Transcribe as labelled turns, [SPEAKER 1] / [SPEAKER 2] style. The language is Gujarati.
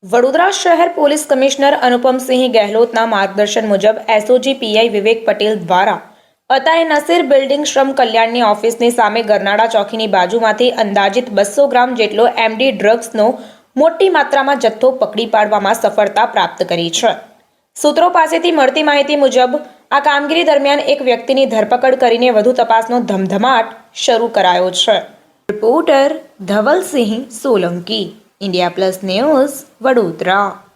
[SPEAKER 1] વડોદરા શહેર પોલીસ કમિશનર અનુપમસિંહ ગહેલોતના માર્ગદર્શન મુજબ એસઓજી પીઆઈ વિવેક પટેલ દ્વારા અતાએ નસીર બિલ્ડિંગ શ્રમ કલ્યાણની ઓફિસની સામે ગરનાળા ચોકીની બાજુમાંથી અંદાજિત 200 ગ્રામ જેટલો એમડી ડ્રગ્સનો મોટી માત્રામાં જથ્થો પકડી પાડવામાં સફળતા પ્રાપ્ત કરી છે। સૂત્રો પાસેથી મળતી માહિતી મુજબ આ કામગીરી દરમિયાન એક વ્યક્તિની ધરપકડ કરીને વધુ તપાસનો ધમધમાટ શરૂ કરાયો છે। Reporter Dhavalsinh Solanki, India plus news, Vadodara.